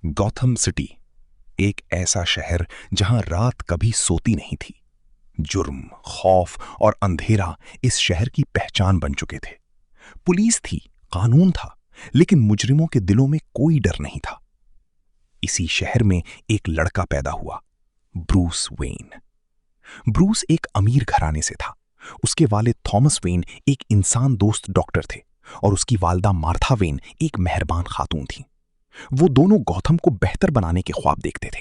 Gotham city, एक ऐसा शहर जहां रात कभी सोती नहीं थी। जुर्म, खौफ और अंधेरा इस शहर की पहचान बन चुके थे। पुलिस थी, कानून था, लेकिन मुजरिमों के दिलों में कोई डर नहीं था। इसी शहर में एक लड़का पैदा हुआ, ब्रूस वेन। ब्रूस एक अमीर घराने से था। उसके वालिद थॉमस वेन एक इंसान दोस्त डॉक्टर थे और उसकी वालदा मार्था वेन एक मेहरबान खातून थी। वो दोनों गौथम को बेहतर बनाने के ख्वाब देखते थे।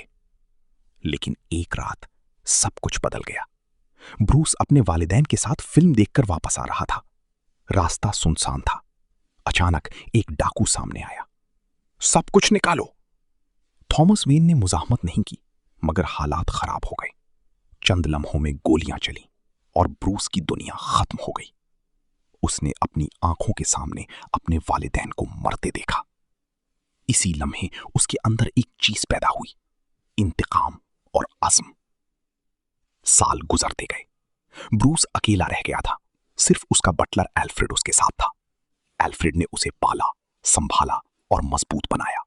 लेकिन एक रात सब कुछ बदल गया। ब्रूस अपने वालिदैन के साथ फिल्म देखकर वापस आ रहा था। रास्ता सुनसान था। अचानक एक डाकू सामने आया। सब कुछ निकालो। थॉमस वेन ने मुजाहमत नहीं की, मगर हालात खराब हो गए। चंद लम्हों में गोलियां चली और ब्रूस की दुनिया खत्म हो गई। उसने अपनी आंखों के सामने अपने वालिदैन को मरते देखा। इसी लम्हे उसके अंदर एक चीज पैदा हुई, इंतकाम और अज़्म। साल गुजरते गए। ब्रूस अकेला रह गया था। सिर्फ उसका बटलर एल्फ्रेड उसके साथ था। एल्फ्रेड ने उसे पाला, संभाला और मजबूत बनाया।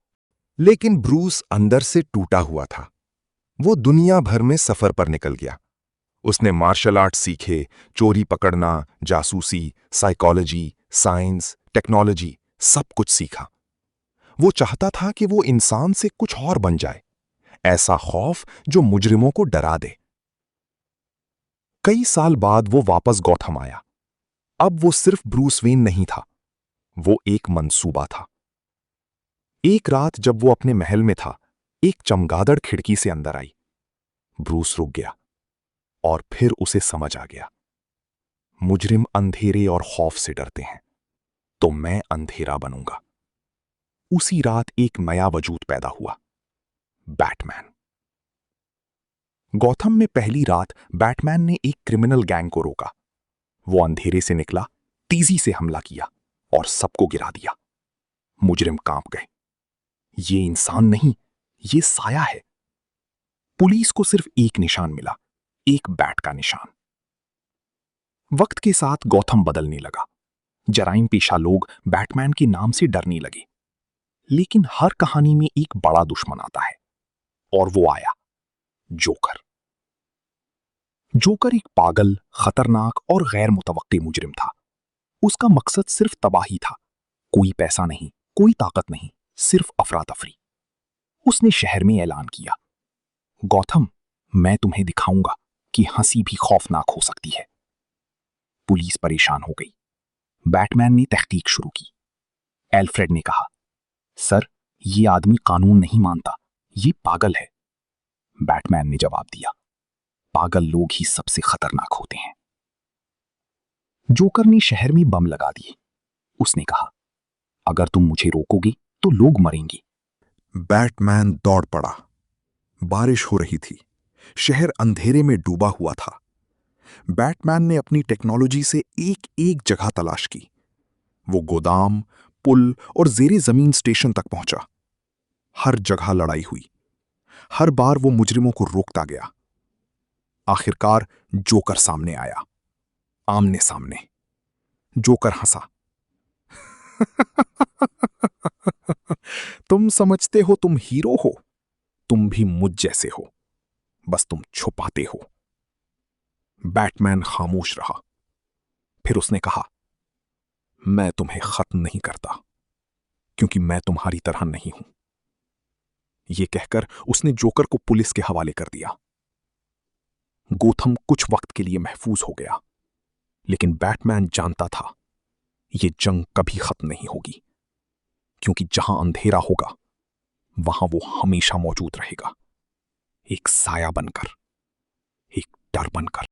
लेकिन ब्रूस अंदर से टूटा हुआ था। वो दुनिया भर में सफर पर निकल गया। उसने मार्शल आर्ट सीखे, चोरी पकड़ना, जासूसी, साइकोलॉजी, साइंस, टेक्नोलॉजी, सब कुछ सीखा। वो चाहता था कि वो इंसान से कुछ और बन जाए, ऐसा खौफ जो मुजरिमों को डरा दे। कई साल बाद वो वापस गॉथम आया। अब वो सिर्फ ब्रूस वेन नहीं था, वो एक मंसूबा था। एक रात जब वो अपने महल में था, एक चमगादड़ खिड़की से अंदर आई। ब्रूस रुक गया और फिर उसे समझ आ गया, मुजरिम अंधेरे और खौफ से डरते हैं, तो मैं अंधेरा बनूंगा। उसी रात एक नया वजूद पैदा हुआ, बैटमैन। गॉथम में पहली रात बैटमैन ने एक क्रिमिनल गैंग को रोका। वो अंधेरे से निकला, तेजी से हमला किया और सबको गिरा दिया। मुजरिम कांप गए। ये इंसान नहीं, ये साया है। पुलिस को सिर्फ एक निशान मिला, एक बैट का निशान। वक्त के साथ गॉथम बदलने लगा। जराइम पेशा लोग बैटमैन के नाम से डरने लगे। लेकिन हर कहानी में एक बड़ा दुश्मन आता है, और वो आया, जोकर। जोकर एक पागल, खतरनाक और गैर मुतवक्की मुजरिम था। उसका मकसद सिर्फ तबाही था। कोई पैसा नहीं, कोई ताकत नहीं, सिर्फ अफरा तफरी। उसने शहर में ऐलान किया, गॉथम, मैं तुम्हें दिखाऊंगा कि हंसी भी खौफनाक हो सकती है। पुलिस परेशान हो गई। बैटमैन ने तहकीक शुरू की। एल्फ्रेड ने कहा, सर, ये आदमी कानून नहीं मानता, ये पागल है। बैटमैन ने जवाब दिया, पागल लोग ही सबसे खतरनाक होते हैं। जोकर ने शहर में बम लगा दिए। उसने कहा, अगर तुम मुझे रोकोगे तो लोग मरेंगे। बैटमैन दौड़ पड़ा। बारिश हो रही थी। शहर अंधेरे में डूबा हुआ था। बैटमैन ने अपनी टेक्नोलॉजी से एक एक जगह तलाश की। वो गोदाम, पुल और जेरे जमीन स्टेशन तक पहुंचा। हर जगह लड़ाई हुई। हर बार वो मुजरिमों को रोकता गया। आखिरकार जोकर सामने आया, आमने सामने। जोकर हंसा। तुम समझते हो तुम हीरो हो, तुम भी मुझ जैसे हो, बस तुम छुपाते हो। बैटमैन खामोश रहा। फिर उसने कहा, मैं तुम्हें खत्म नहीं करता, क्योंकि मैं तुम्हारी तरह नहीं हूं। यह कहकर उसने जोकर को पुलिस के हवाले कर दिया। गोथम कुछ वक्त के लिए महफूज हो गया, लेकिन बैटमैन जानता था यह जंग कभी खत्म नहीं होगी, क्योंकि जहां अंधेरा होगा वहां वो हमेशा मौजूद रहेगा, एक साया बनकर, एक डर बनकर।